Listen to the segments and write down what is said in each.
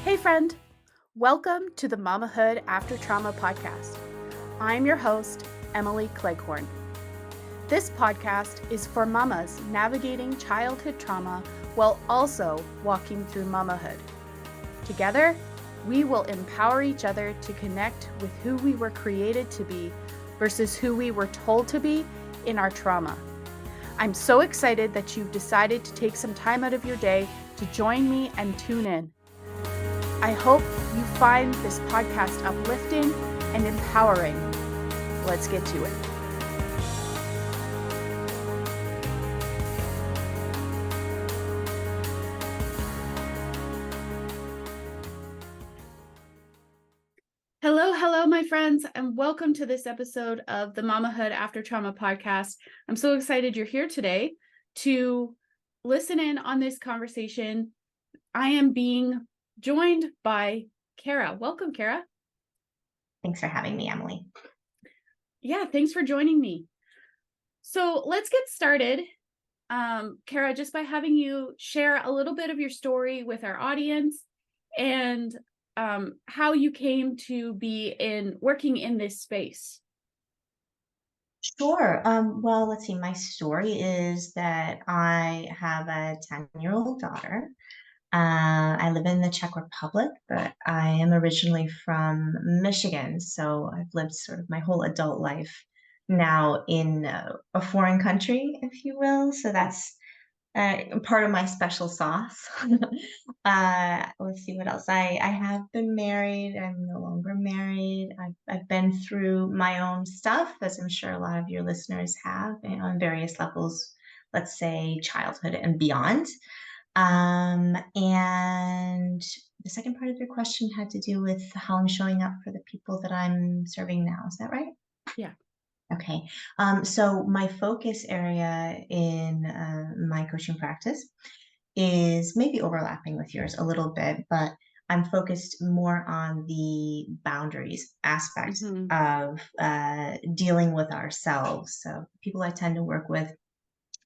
Hey friend, welcome to the Mamahood After Trauma podcast. I'm your host, Emily Cleghorn. This podcast is for mamas navigating childhood trauma while also walking through mamahood. Together, we will empower each other to connect with who we were created to be versus who we were told to be in our trauma. I'm so excited that you've decided to take some time out of your day to join me and tune in. I hope you find this podcast uplifting and empowering. Let's get to it. Hello, my friends, and welcome to this episode of the Mamahood After Trauma podcast. I'm so excited you're here today to listen in on this conversation. I am being joined by Kara. Welcome, Kara. Thanks for having me, Emily. Yeah, thanks for joining me. So let's get started. Kara, just by having you share a little bit of your story with our audience and how you came to be working in this space. Sure. Well, let's see. My story is that I have a 10-year-old daughter. I live in the Czech Republic, but I am originally from Michigan. So I've lived sort of my whole adult life now in a foreign country, if you will. So that's part of my special sauce. Let's see what else. I have been married. I'm no longer married. I've been through my own stuff, as I'm sure a lot of your listeners have, on various levels, let's say childhood and beyond. And the second part of your question had to do with how I'm showing up for the people that I'm serving now. Is that right? Yeah. Okay. So my focus area in my coaching practice is maybe overlapping with yours a little bit, but I'm focused more on the boundaries aspect of dealing with ourselves. So people I tend to work with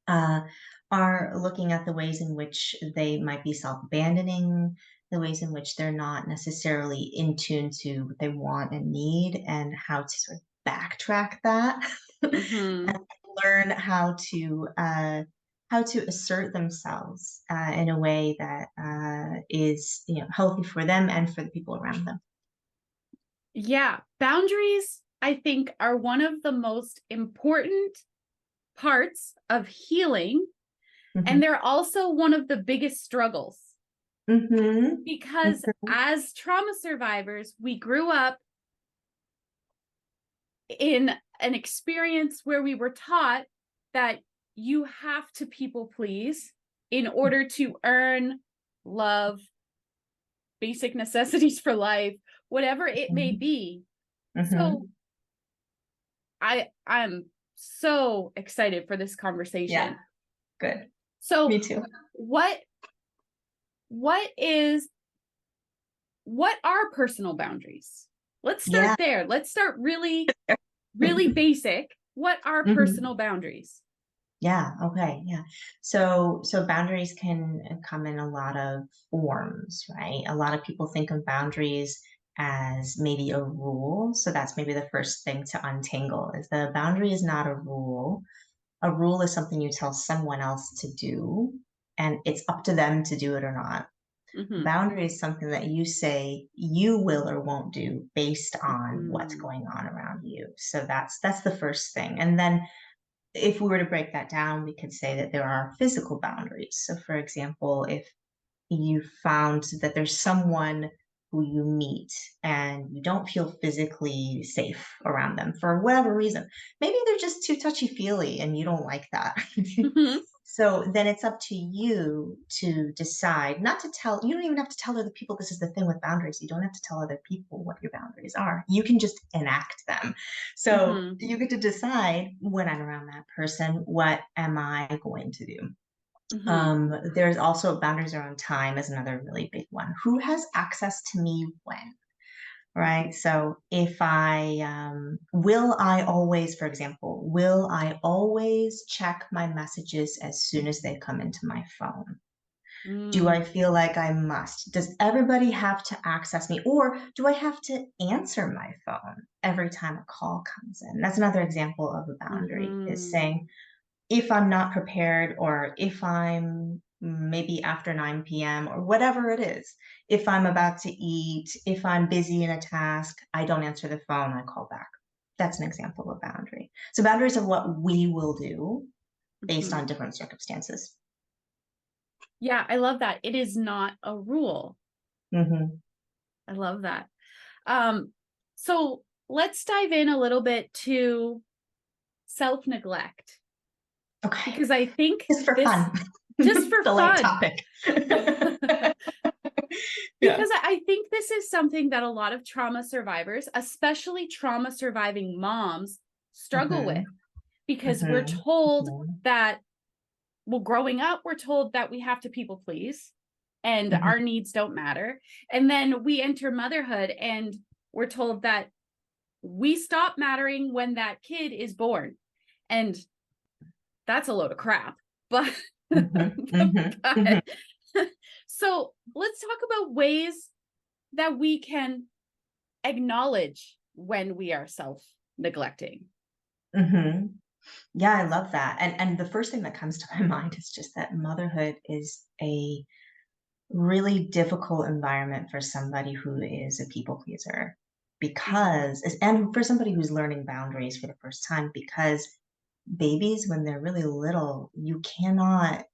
uh, are looking at the ways in which they might be self-abandoning, the ways in which they're not necessarily in tune to what they want and need, and how to sort of backtrack that and learn how to assert themselves in a way that is healthy for them and for the people around them. Yeah. Boundaries, I think, are one of the most important parts of healing. And they're also one of the biggest struggles. Because as trauma survivors, we grew up in an experience where we were taught that you have to people please in order to earn love, basic necessities for life, whatever it may be. So I'm so excited for this conversation. Yeah, good. So me too. What are personal boundaries? Let's start there. Let's start really basic. What are personal boundaries? Yeah. Okay. Yeah. So boundaries can come in a lot of forms, right? A lot of people think of boundaries as maybe a rule. So that's maybe the first thing to untangle is the boundary is not a rule. A rule is something you tell someone else to do, and it's up to them to do it or not. Boundary is something that you say you will or won't do based on what's going on around you. So that's the first thing. And then if we were to break that down, we could say that there are physical boundaries. So for example, if you found that there's someone who you meet and you don't feel physically safe around them for whatever reason, maybe they're just too touchy-feely and you don't like that. So then it's up to you to decide not to tell. You don't even have to tell other people. This is the thing with boundaries. You don't have to tell other people what your boundaries are. You can just enact them. So you get to decide when I'm around that person, what am I going to do? There's also boundaries around time is another really big one. Who has access to me when? Right. So if will I always, for example, will I always check my messages as soon as they come into my phone? Do I Mm, feel like I must? Does everybody have to access me? Or do I have to answer my phone every time a call comes in? That's another example of a boundary, is mhm, saying, if I'm not prepared, or if I'm maybe after 9 p.m. or whatever it is, if I'm about to eat, if I'm busy in a task, I don't answer the phone, I call back. That's an example of a boundary. So boundaries are what we will do based mhm. on different circumstances. Yeah, I love that. It is not a rule. Hmm. I love that. Um, so let's dive in a little bit to self-neglect Okay, because I think just for this fun. just for It's a light fun. topic. Yeah. Because I think this is something that a lot of trauma survivors, especially trauma surviving moms, struggle with Hmm. because we're Hmm. told Hmm. that, well, growing up, we're told that we have to people please and our Hmm. needs don't matter. And then we enter motherhood and we're told that we stop mattering when that kid is born. And that's a load of crap. But, Hmm. Hmm. Hmm. but so let's talk about ways that we can acknowledge when we are self neglecting. Hmm. Yeah, I love that. And the first thing that comes to my mind is just that motherhood is a really difficult environment for somebody who is a people pleaser, Mm-hmm. and for somebody who's learning boundaries for the first time, because babies, when they're really little, you cannot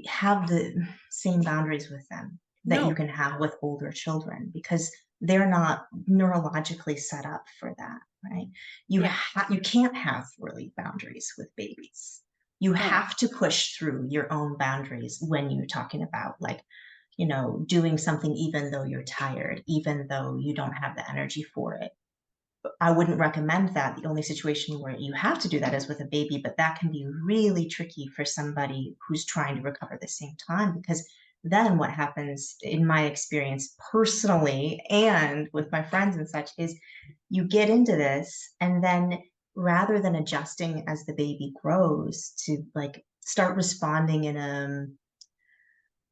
have the same boundaries with them that you No, can have with older children, because they're not neurologically set up for that, right? yeah, You can't have really boundaries with babies. You no. have to push through your own boundaries when you're talking about, like, doing something even though you're tired, even though you don't have the energy for it. I wouldn't recommend that. The only situation where you have to do that is with a baby, but that can be really tricky for somebody who's trying to recover at the same time, because then what happens, in my experience personally and with my friends and such, is you get into this, and then rather than adjusting as the baby grows to, like, start responding in an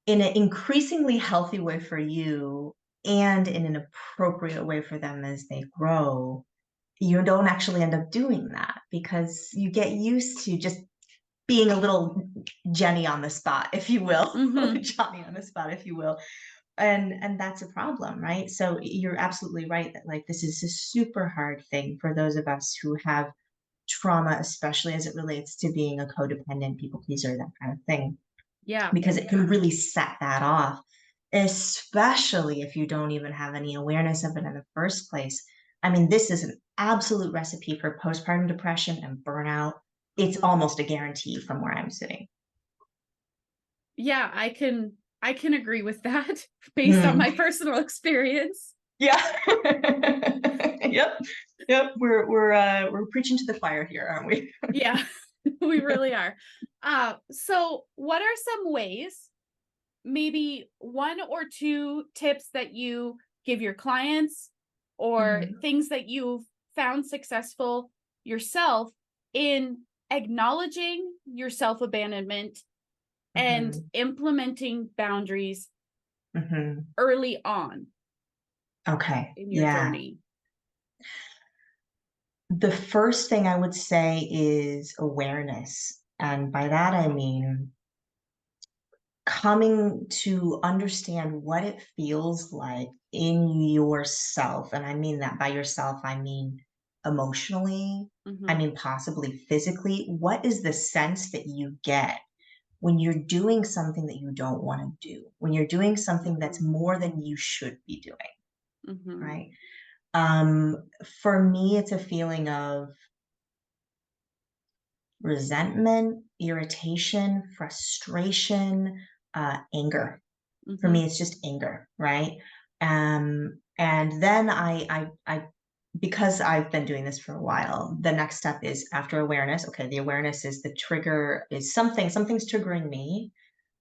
increasingly healthy way for you and in an appropriate way for them as they grow, you don't actually end up doing that, because you get used to just being a little Jenny on the spot, if you will, Mm-hmm. Johnny on the spot, if you will. And that's a problem, right? So you're absolutely right that, like, this is a super hard thing for those of us who have trauma, especially as it relates to being a codependent people pleaser, that kind of thing, Yeah. because it can really set that off, especially if you don't even have any awareness of it in the first place. I mean, this is an absolute recipe for postpartum depression and burnout. It's Mm-hmm. almost a guarantee from where I'm sitting. Yeah, I can agree with that based on Mm. my personal experience. Yeah. Yep. Yep. We're preaching to the choir here, aren't we? Yeah, we really are. So what are some ways, maybe one or two tips that you give your clients or Hmm. things that you've found successful yourself in acknowledging your self abandonment and Hmm. implementing boundaries Hmm. early on Okay. in your Yeah. journey? The first thing I would say is awareness. And by that, I mean coming to understand what it feels like in yourself. And I mean that by yourself, I mean emotionally, I Mm-hmm. mean possibly physically. What is the sense that you get when you're doing something that you don't want to do, when you're doing something that's Mm-hmm. more than you should be doing, Mm-hmm. right? For me, it's a feeling of resentment, irritation, frustration, anger. For Mm-hmm. me, it's just anger, right? And then because I've been doing this for a while, the next step is, after awareness. Okay, the awareness is the trigger, is something's triggering me,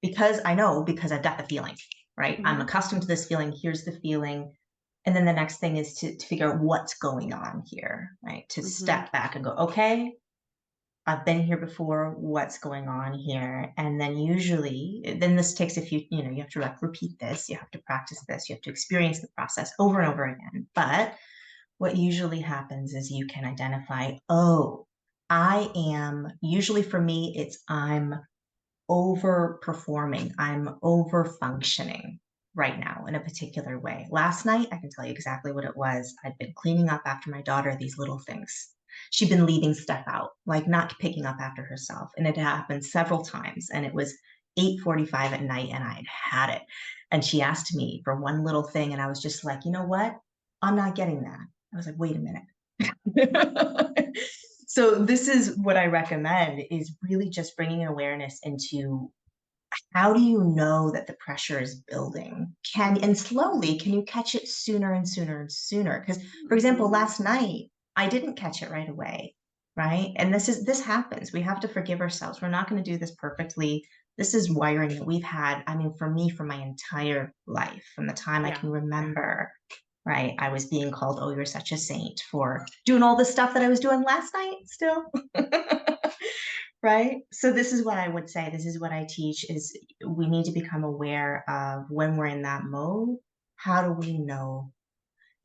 because I know, because I've got the feeling, right? I'm Mm-hmm. accustomed to this feeling. Here's the feeling. And then the next thing is to figure out what's going on here, right? To Mm-hmm. step back and go, okay, I've been here before. What's going on here? And then usually, then this takes a few, you have to repeat this, you have to practice this, you have to experience the process over and over again. But what usually happens is you can identify, oh, usually for me, I'm overperforming, I'm over functioning right now in a particular way. Last night, I can tell you exactly what it was. I'd been cleaning up after my daughter, these little things. She'd been leaving stuff out, like not picking up after herself. And it happened several times. And it was 8:45 at night and I'd had it. And she asked me for one little thing. And I was just like, you know what? I'm not getting that. I was like, wait a minute. So this is what I recommend, is really just bringing awareness into how do you know that the pressure is building? And slowly, can you catch it sooner and sooner and sooner? Because, for example, last night, I didn't catch it right away, right? And this happens. We have to forgive ourselves. We're not going to do this perfectly. This is wiring that we've had, I mean, for me, for my entire life, from the time I Yeah. can remember, right? I was being called, oh, you're such a saint for doing all the stuff that I was doing last night still. Right? So this is what I would say. This is what I teach, is we need to become aware of when we're in that mode. How do we know?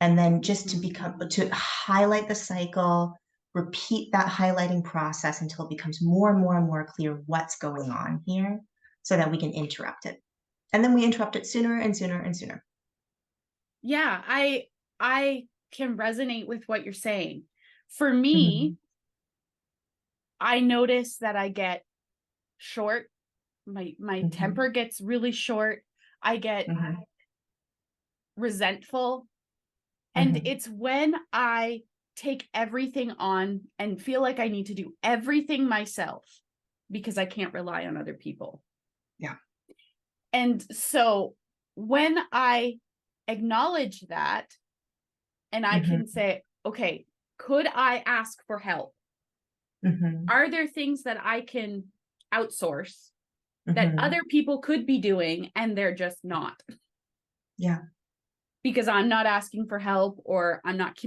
And then just to highlight the cycle, repeat that highlighting process until it becomes more and more and more clear what's going on here, so that we can interrupt it. And then we interrupt it sooner and sooner and sooner. Yeah, I can resonate with what you're saying. For me, I notice that I get short. My temper gets really short. I get resentful. And it's when I take everything on and feel like I need to do everything myself because I can't rely on other people. Yeah. And so when I acknowledge that, and I can say, okay, could I ask for help? Are there things that I can outsource that other people could be doing and they're just not? Yeah. Because I'm not asking for help, or I'm not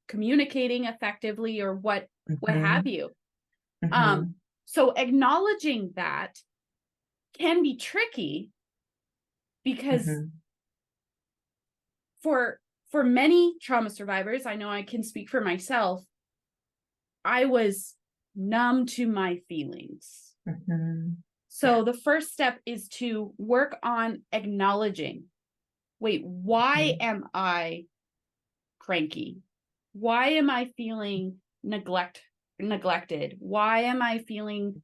communicating effectively, or what have you. So acknowledging that can be tricky, because for many trauma survivors, I know I can speak for myself, I was numb to my feelings. So the first step is to work on acknowledging, wait, why am I cranky? Why am I feeling neglected? Why am I feeling,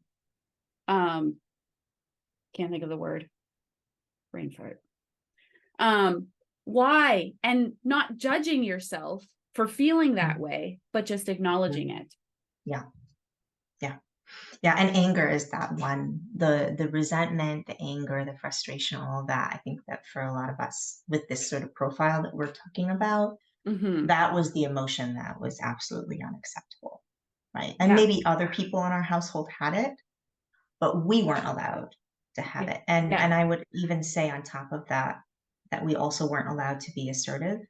can't think of the word, brain fart. Why? And not judging yourself for feeling that way, but just acknowledging it. Yeah. Yeah, and anger is that one. The resentment, the anger, the frustration, all of that. I think that for a lot of us with this sort of profile that we're talking about, that was the emotion that was absolutely unacceptable, right? And maybe other people in our household had it, but we weren't allowed to have it. And I would even say on top of that, that we also weren't allowed to be assertive.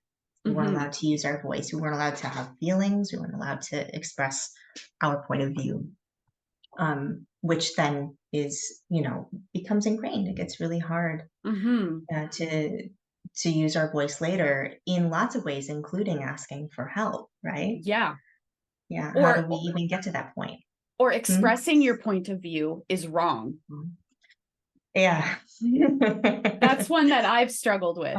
We weren't allowed to use our voice. We weren't allowed to have feelings. We weren't allowed to express our point of view. Which then is, becomes ingrained. It gets really hard to use our voice later in lots of ways, including asking for help, right? Yeah. Yeah. How do we even get to that point? Or expressing your point of view is wrong. Yeah. That's one that I've struggled with.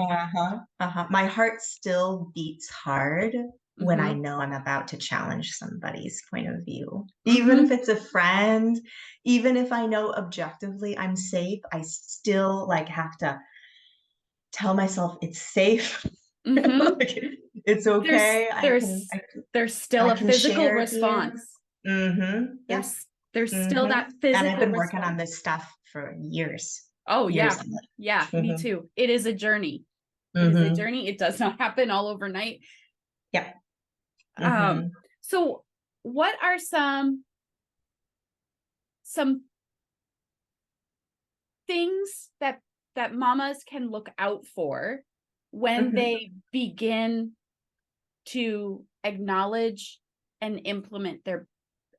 My heart still beats hard when I know I'm about to challenge somebody's point of view. Even if it's a friend, even if I know objectively I'm safe, I still have to tell myself it's safe. It's okay. There's still a physical response. There's still that physical And I've been response. working on this stuff for years. Oh, yeah. Yeah, me too. It is a journey. It is a journey. It does not happen all overnight. Yeah. So what are some things that mamas can look out for when they begin to acknowledge and implement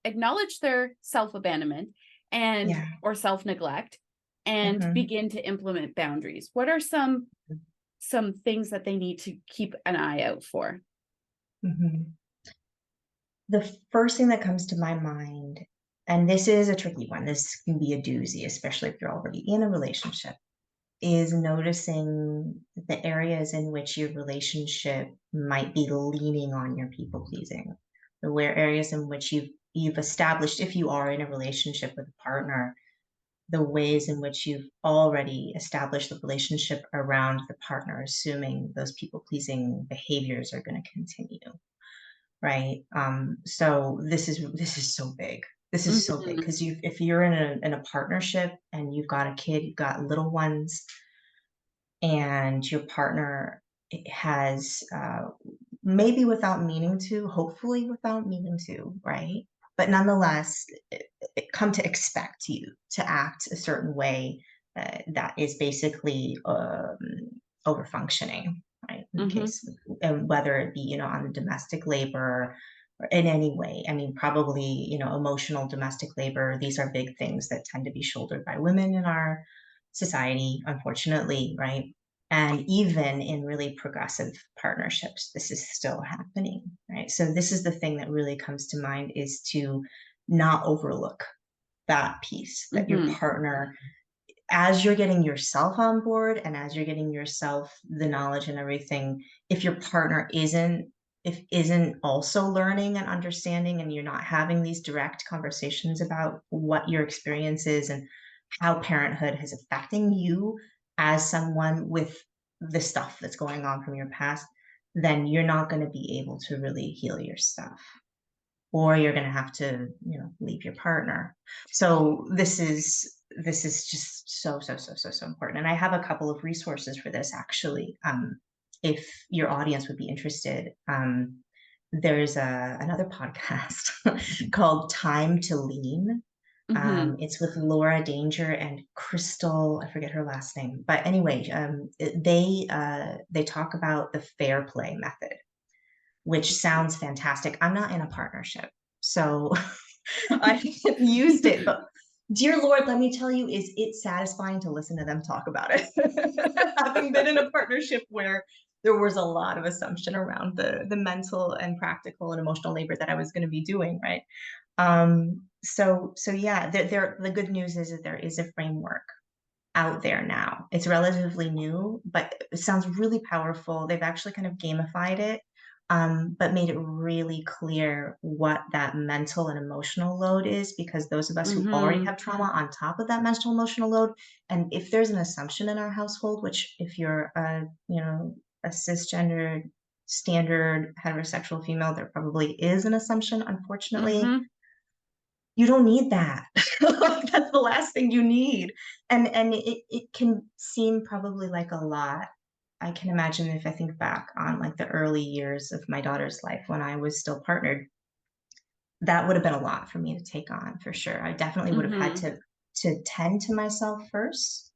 acknowledge their self-abandonment and Yeah. or self-neglect and Hmm. begin to implement boundaries? What are some things that they need to keep an eye out for? Hmm. The first thing that comes to my mind, and this is a tricky one, this can be a doozy, especially if you're already in a relationship, is noticing the areas in which your relationship might be leaning on your people pleasing. The where areas in which you've established, if you are in a relationship with a partner, the ways in which you've already established the relationship around the partner, assuming those people pleasing behaviors are going to continue, right? So this is so big. This is so big Mhm, because if you're in a partnership and you've got a kid, you've got little ones, and your partner has maybe without meaning to, hopefully without meaning to, right? But nonetheless, come to expect you to act a certain way that is basically over functioning, right? In mhm, case, and whether it be, on the domestic labor or in any way. I mean, probably, emotional domestic labor. These are big things that tend to be shouldered by women in our society, unfortunately, right? And even in really progressive partnerships, this is still happening, right? So this is the thing that really comes to mind, is to not overlook that piece, that your mhm, partner, as you're getting yourself on board and as you're getting yourself the knowledge and everything, if your partner isn't also learning and understanding, and you're not having these direct conversations about what your experience is and how parenthood is affecting you as someone with the stuff that's going on from your past, then you're not going to be able to really heal your stuff, or you're going to have to, leave your partner. So this is just so important, and I have a couple of resources for this, actually. If your audience would be interested, there's another podcast called Time to Lean. mhm, It's with Laura Danger and Crystal, I forget her last name, but anyway, they talk about the fair play method, which sounds fantastic. I'm not in a partnership, so I haven't used it, but dear Lord, let me tell you, is it satisfying to listen to them talk about it? Having been in a partnership where there was a lot of assumption around the mental and practical and emotional labor that I was going to be doing, right? So yeah, the good news is that there is a framework out there now. It's relatively new, but it sounds really powerful. They've actually kind of gamified it, but made it really clear what that mental and emotional load is, because those of us who already mhm, have trauma on top of that mental emotional load, and if there's an assumption in our household, which if you're a cisgender standard heterosexual female, there probably is an assumption, unfortunately. mhm, You don't need that. That's the last thing you need. And it can seem probably like a lot. I can imagine, if I think back on like the early years of my daughter's life when I was still partnered, that would have been a lot for me to take on, for sure. I definitely would have had mhm. to tend to myself first,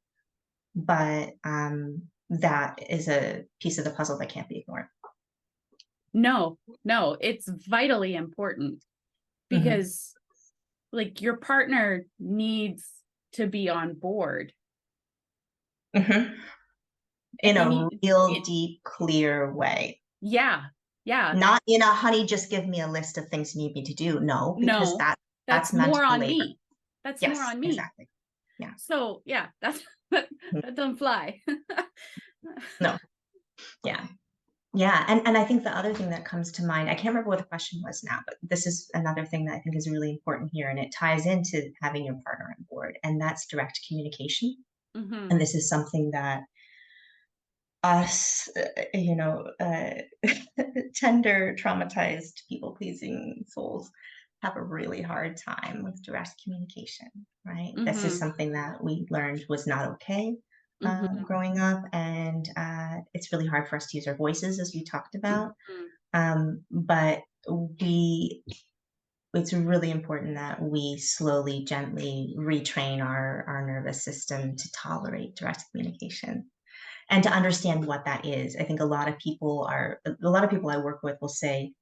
but that is a piece of the puzzle that can't be ignored. No, no, it's vitally important Hmm. because like your partner needs to be on board. Hmm. And In they a need real it. deep, clear way. Yeah. Yeah. Not in a honey, just give me a list of things you need me to do. No, because No, that's that's more mental on labor. me. That's more Yes, on me. exactly. Yeah. So yeah, that, Mhm. that doesn't fly. No. Yeah. Yeah. And I think the other thing that comes to mind, I can't remember what the question was now, but this is another thing that I think is really important here. And it ties into having your partner on board, and that's direct communication. And Hmm. this is something that us, tender, traumatized, people pleasing souls have a really hard time with direct communication, right? This is Hmm. something that we learned was not okay Hmm. growing up. And it's really hard for us to use our voices, as we talked about. Hmm. But we, it's really important that we slowly, gently retrain our nervous system to tolerate direct communication and to understand what that is. I think a lot of people I work with will say,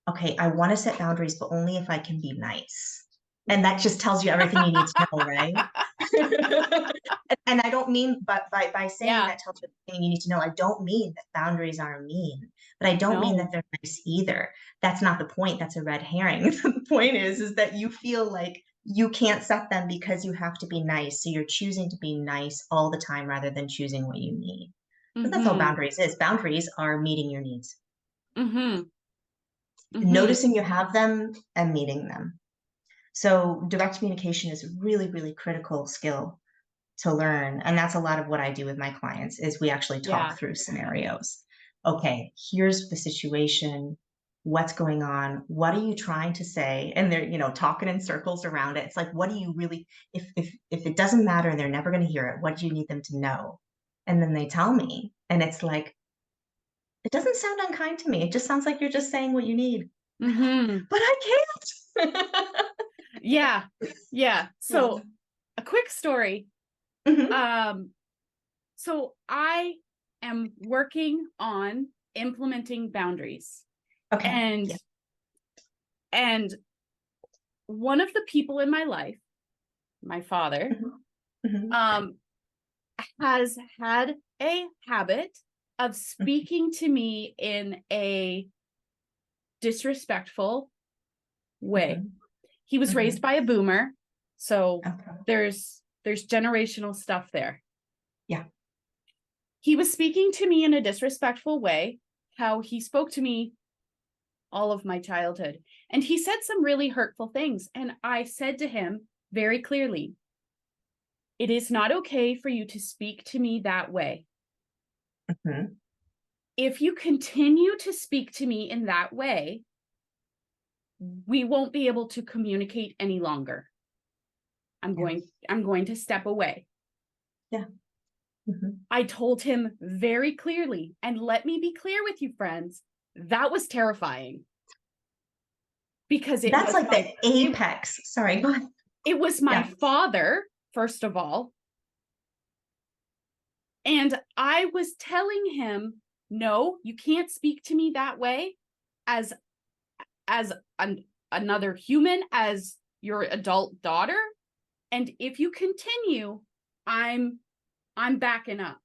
okay, I want to set boundaries, but only if I can be nice. And that just tells you everything you need to know, right? And I don't mean, but by saying Yeah. that tells you everything you need to know, I don't mean that boundaries are mean, but I don't mean that No. they're nice either. That's not the point. That's a red herring. The point is that you feel like you can't set them because you have to be nice. So you're choosing to be nice all the time rather than choosing what you need. But that's all Mhm. boundaries is. Boundaries are meeting your needs, Mhm. Mhm. noticing you have them and meeting them. So direct communication is a really, really critical skill to learn. And that's a lot of what I do with my clients is we actually talk Yeah. through scenarios. Okay, here's the situation. What's going on? What are you trying to say? And they're, talking in circles around it. It's like, what do you really, if it doesn't matter and they're never going to hear it, what do you need them to know? And then they tell me. And it's like, it doesn't sound unkind to me. It just sounds like you're just saying what you need. Like, oh, Mhm. but I can't. Yeah. Yeah. Yeah. So a quick story. Mhm. Um, so I am working on implementing boundaries. Okay. And Yeah. and one of the people in my life, my father, Mhm. Mhm. um, has had a habit of speaking to me in a disrespectful way. Mhm. He was raised Mhm. by a boomer, so Okay. there's generational stuff there. Yeah. He was speaking to me in a disrespectful way, how he spoke to me all of my childhood. And he said some really hurtful things. And I said to him very clearly, it is not okay for you to speak to me that way. Mhm. If you continue to speak to me in that way, we won't be able to communicate any longer. I'm Yeah. going I'm going to step away. Yeah. Mhm. I told him very clearly, and let me be clear with you friends, that was terrifying because That's like the apex. Sorry, go ahead. it was my Yeah. father first of all, and I was telling him, "No, you can't speak to me that way as as another human, as your adult daughter, and if you continue, I'm I'm backing up.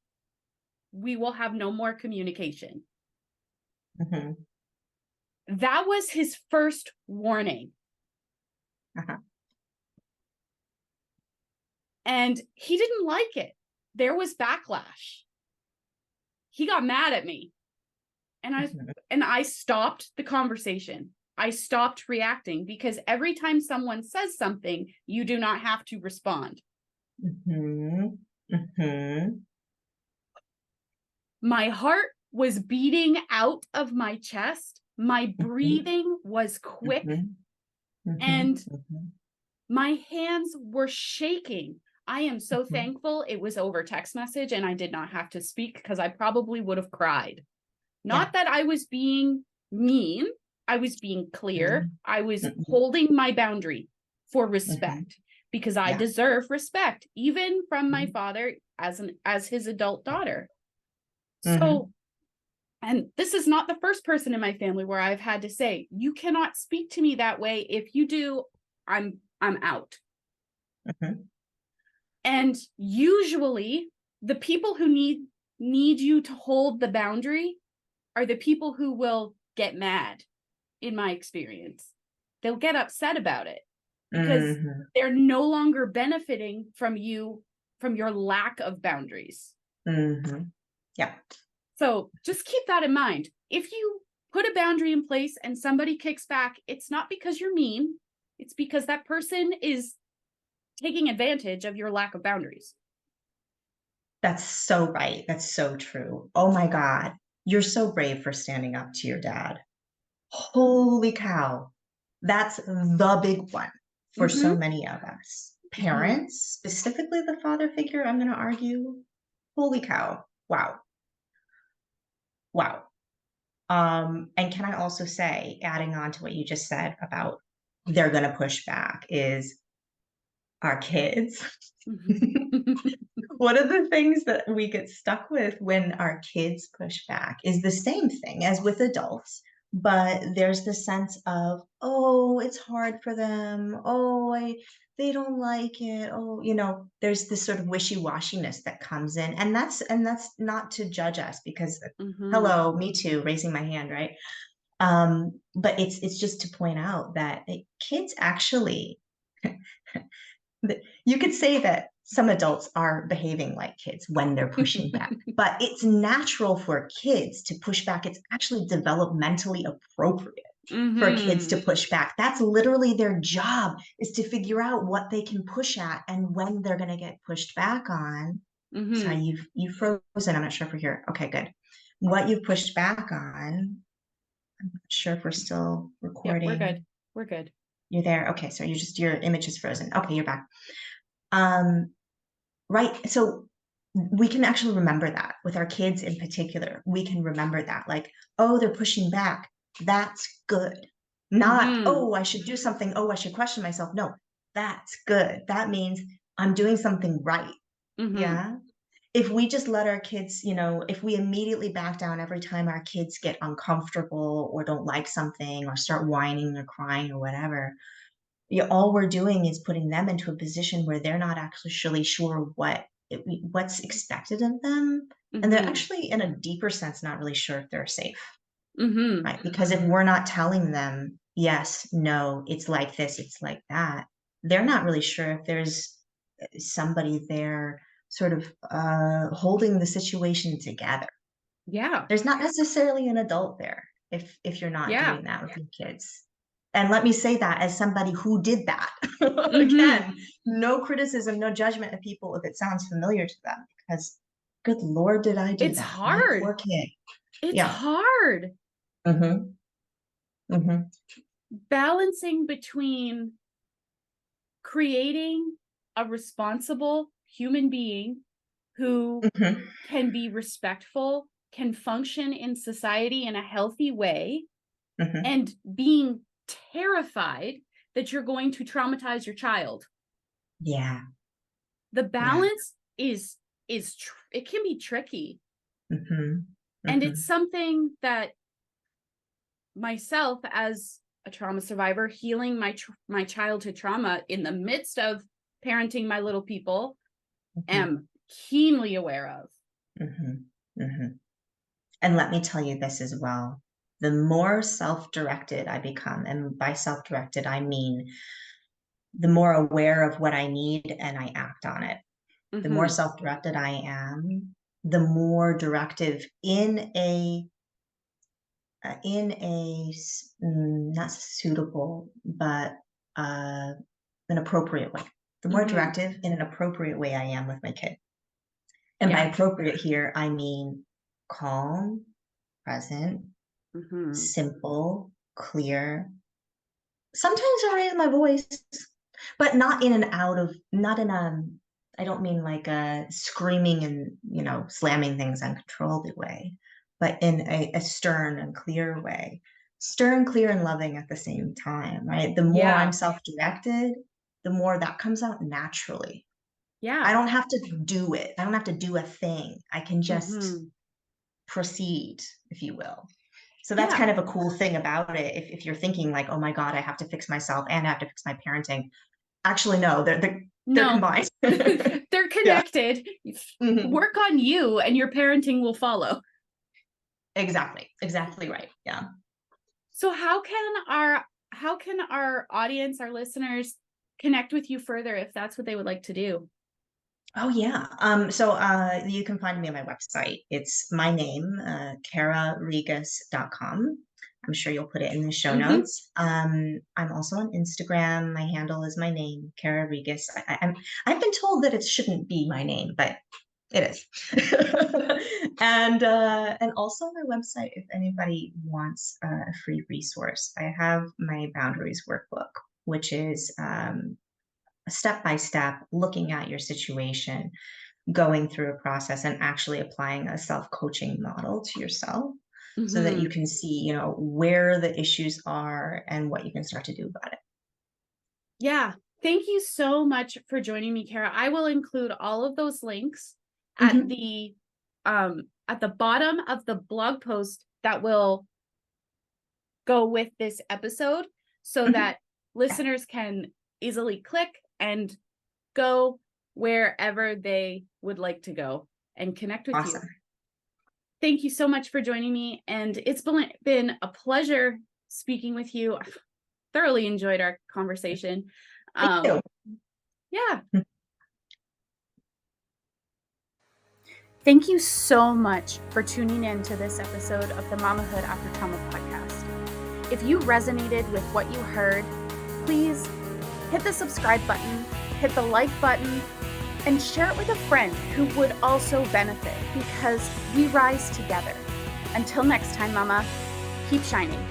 We will have no more communication." Mhm. That was his first warning. Uh-huh. And he didn't like it. There was backlash. He got mad at me. And I Mhm. and I stopped the conversation. I stopped reacting because every time someone says something, you do not have to respond. Mhm. Mhm. My heart was beating out of my chest. My Mhm. breathing was quick Mhm. Mhm. and Mhm. my hands were shaking. I am so Mhm. thankful it was over text message and I did not have to speak because I probably would have cried. Yeah. Not that I was being mean, I was being clear. Mhm. I was Mhm. holding my boundary for Mhm. respect because I Yeah. deserve respect, even from my Mhm. father as his adult daughter. So, Mhm. and this is not the first person in my family where I've had to say, you cannot speak to me that way. If you do, I'm out. Mhm. And usually the people who need you to hold the boundary are the people who will get mad, in my experience. They'll get upset about it because Mhm. they're no longer benefiting from you, from your lack of boundaries. Mhm. Yeah. So just keep that in mind. If you put a boundary in place and somebody kicks back, it's not because you're mean, it's because that person is taking advantage of your lack of boundaries. That's so right. That's so true. Oh my God. You're so brave for standing up to your dad. Holy cow. That's the big one for so Mm-hmm. many of us. Mm-hmm. Parents, specifically the father figure, I'm going to argue. Holy cow. Wow. Wow. And can I also say, adding on to what you just said about they're going to push back, is our kids. One of the things that we get stuck with when our kids push back is the same thing as with adults. but there's the sense of, oh, it's hard for them. Oh, they don't like it. Oh, there's this sort of wishy-washiness that comes in. And that's not to judge us because Mm-hmm. hello, me too, raising my hand, right? But it's just to point out that kids actually, you could say that some adults are behaving like kids when they're pushing back, but it's natural for kids to push back. It's actually developmentally appropriate for kids Mm-hmm. to push back. That's literally their job, is to figure out what they can push at and when they're going to get pushed back on. Sorry, Mm-hmm. you've frozen. I'm not sure if we're here. Okay, good. What you've pushed back on. I'm not sure if we're still Yep, we're good. recording. We're good. You're there. Okay, so your image is frozen. Okay, you're back. Um, right. So we can actually remember that with our kids in particular. We can remember that, like, oh, they're pushing back. That's good. Not, Mm-hmm. oh, I should do something. Oh, I should question myself. No, that's good. That means I'm doing something right. Mm-hmm. Yeah. If we just let our kids, if we immediately back down every time our kids get uncomfortable or don't like something or start whining or crying or whatever, all we're doing is putting them into a position where they're not actually really sure what's expected of them, and they're Mm-hmm. actually, in a deeper sense, not really sure if they're safe, Mm-hmm. right? Because if we're not telling them, yes, no, it's like this, it's like that, they're not really sure if there's somebody there sort of holding the situation together. Yeah. There's not necessarily an adult there if you're not Yeah. doing that with your kids. And let me say that as somebody who did that. Mm-hmm. Again, no criticism, no judgment of people if it sounds familiar to them, because good Lord, did I do It's that? My hard. poor kid. It's Yeah. hard Mm-hmm. Mm-hmm. balancing between creating a responsible human being who Mm-hmm. can be respectful, can function in society in a healthy way, Mm-hmm. and being terrified that you're going to traumatize your child. Yeah. The Yeah. balance is it can be tricky. Mm-hmm. And Mm-hmm. it's something that myself, as a trauma survivor, healing my childhood trauma in the midst of parenting my little people, Mm-hmm. am keenly aware of. Mm-hmm. Mm-hmm. And let me tell you this as well. The more self-directed I become, and by self-directed, I mean the more aware of what I need and I act on it. The more Mm-hmm. self-directed I am, the more directive not suitable, but uh, an appropriate way. The more Mm-hmm. directive in an appropriate way I am with my kid. And by Yeah. appropriate here, I mean calm, present, Mm-hmm. simple, clear. Sometimes I raise my voice, but not in a, I don't mean like a screaming and, slamming things uncontrollably way, but in a stern and clear way. Stern, clear, and loving at the same time, right? The more I'm Yeah. self-directed, the more that comes out naturally. I Yeah. don't have to do it. I don't have to do a thing. I can just Mm-hmm. proceed, if you will. So that's Yeah. kind of a cool thing about it. If you're thinking like, oh my God, I have to fix myself and I have to fix my parenting. Actually, no, they're No, combined. they're Yeah. connected. Hmm. Work on you and your parenting will follow. Exactly. Exactly right. Yeah. So how can our audience, our listeners, connect with you further if that's what they would like to do? Oh yeah. So you can find me on my website. It's my name, kararegas.com. I'm sure you'll put it in the show Mm-hmm. notes. I'm also on Instagram. My handle is my name, Kara Regas. I've been told that it shouldn't be my name, but it is. And also on my website, if anybody wants a free resource, I have my boundaries workbook, which is step by step looking at your situation, going through a process and actually applying a self-coaching model to yourself so that you Mm-hmm. can see, where the issues are and what you can start to do about it. Yeah. Thank you so much for joining me, Kara. I will include all of those links at Mm-hmm. the bottom of the blog post that will go with this episode so Mhm. that listeners can easily click and go wherever they would like to go and connect with you. Awesome. Thank you so much for joining me. And it's been a pleasure speaking with you. I've thoroughly enjoyed our conversation. Me too. Yeah. Thank you so much for tuning in to this episode of the Mamahood After Trauma podcast. If you resonated with what you heard, please hit the subscribe button, hit the like button, and share it with a friend who would also benefit, because we rise together. Until next time, Mama, keep shining.